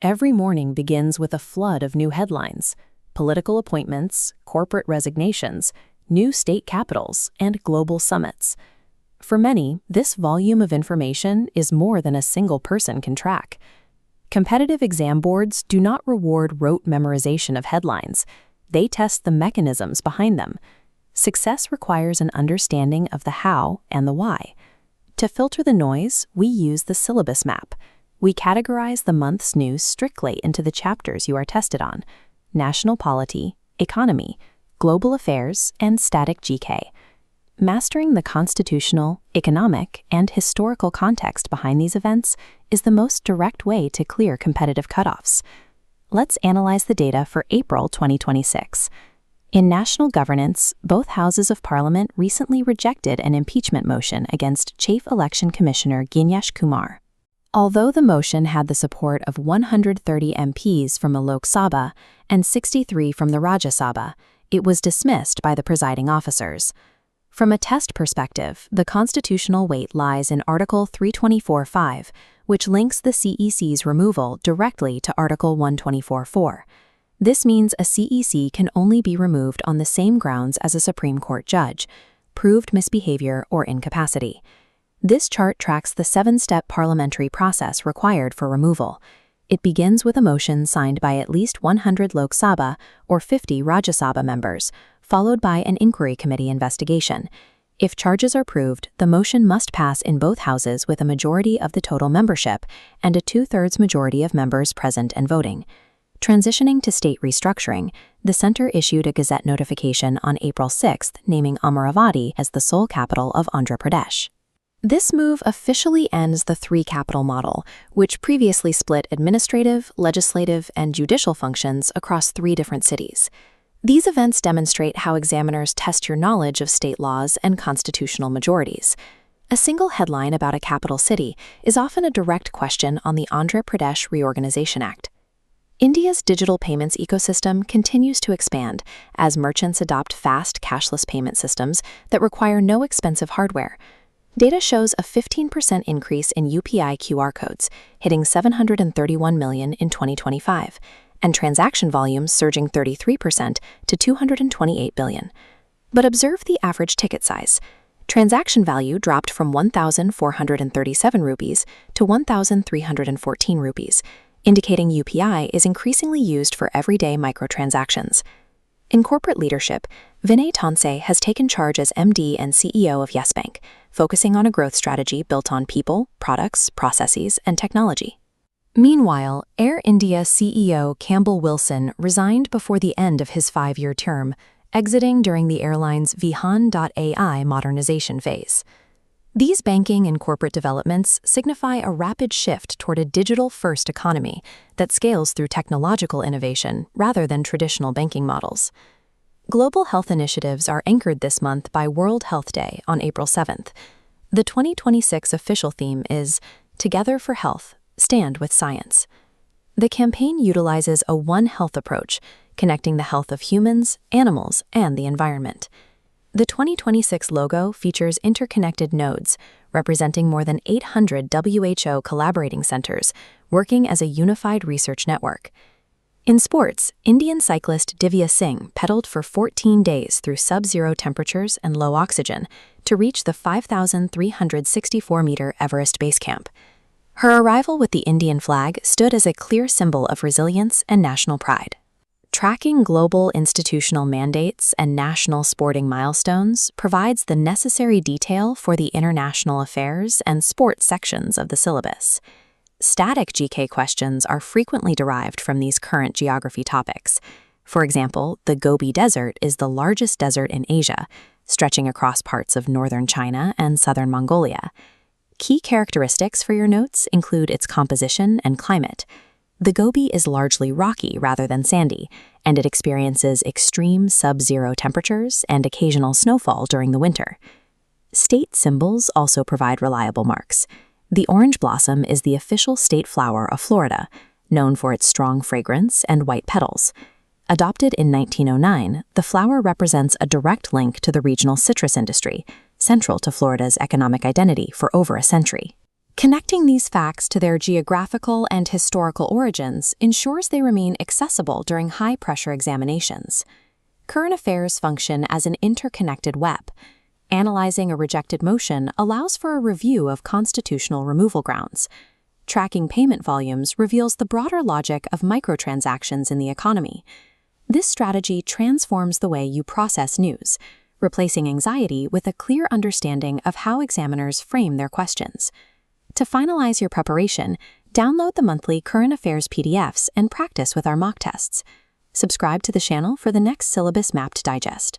Every morning begins with a flood of new headlines: political appointments, corporate resignations, new state capitals, and global summits. For many, this volume of information is more than a single person can track. Competitive exam boards do not reward rote memorization of headlines. They test the mechanisms behind them. Success requires an understanding of the how and the why. To filter the noise, we use the syllabus map. We categorize the month's news strictly into the chapters you are tested on: national polity, economy, global affairs, and static GK. Mastering the constitutional, economic, and historical context behind these events is the most direct way to clear competitive cutoffs. Let's analyze the data for April 2026. In national governance, both houses of Parliament recently rejected an impeachment motion against Chief Election Commissioner Ginesh Kumar. Although the motion had the support of 130 MPs from the Lok Sabha and 63 from the Rajya Sabha, it was dismissed by the presiding officers. From a test perspective, the constitutional weight lies in Article 324(5), which links the CEC's removal directly to Article 124(4). This means a CEC can only be removed on the same grounds as a Supreme Court judge: proved misbehavior or incapacity. This chart tracks the 7-step parliamentary process required for removal. It begins with a motion signed by at least 100 Lok Sabha or 50 Rajya Sabha members, followed by an inquiry committee investigation. If charges are proved, the motion must pass in both houses with a majority of the total membership and a 2/3 majority of members present and voting. Transitioning to state restructuring, the Center issued a Gazette notification on April 6th naming Amaravati as the sole capital of Andhra Pradesh. This move officially ends the three-capital model, which previously split administrative, legislative, and judicial functions across 3 different cities. These events demonstrate how examiners test your knowledge of state laws and constitutional majorities. A single headline about a capital city is often a direct question on the Andhra Pradesh Reorganization Act. India's digital payments ecosystem continues to expand as merchants adopt fast, cashless payment systems that require no expensive hardware. Data shows a 15% increase in UPI QR codes, hitting 731 million in 2025, and transaction volumes surging 33% to 228 billion. But observe the average ticket size. Transaction value dropped from 1,437 rupees to 1,314 rupees, indicating UPI is increasingly used for everyday microtransactions. In corporate leadership, Vinay Tonse has taken charge as MD and CEO of Yes Bank, focusing on a growth strategy built on people, products, processes, and technology. Meanwhile, Air India CEO Campbell Wilson resigned before the end of his 5-year term, exiting during the airline's Vihan.ai modernization phase. These banking and corporate developments signify a rapid shift toward a digital-first economy that scales through technological innovation rather than traditional banking models. Global health initiatives are anchored this month by World Health Day on April 7th. The 2026 official theme is Together for Health, Stand with Science. The campaign utilizes a One Health approach, connecting the health of humans, animals, and the environment. The 2026 logo features interconnected nodes, representing more than 800 WHO collaborating centers, working as a unified research network. In sports, Indian cyclist Divya Singh pedaled for 14 days through sub-zero temperatures and low oxygen to reach the 5,364-meter Everest base camp. Her arrival with the Indian flag stood as a clear symbol of resilience and national pride. Tracking global institutional mandates and national sporting milestones provides the necessary detail for the international affairs and sports sections of the syllabus. Static GK questions are frequently derived from these current geography topics. For example, the Gobi Desert is the largest desert in Asia, stretching across parts of northern China and southern Mongolia. Key characteristics for your notes include its composition and climate. The Gobi is largely rocky rather than sandy, and it experiences extreme sub-zero temperatures and occasional snowfall during the winter. State symbols also provide reliable marks. The orange blossom is the official state flower of Florida, known for its strong fragrance and white petals. Adopted in 1909, the flower represents a direct link to the regional citrus industry, central to Florida's economic identity for over a century. Connecting these facts to their geographical and historical origins ensures they remain accessible during high-pressure examinations. Current affairs function as an interconnected web. Analyzing a rejected motion allows for a review of constitutional removal grounds. Tracking payment volumes reveals the broader logic of microtransactions in the economy. This strategy transforms the way you process news, replacing anxiety with a clear understanding of how examiners frame their questions. To finalize your preparation, download the monthly Current Affairs PDFs and practice with our mock tests. Subscribe to the channel for the next syllabus mapped digest.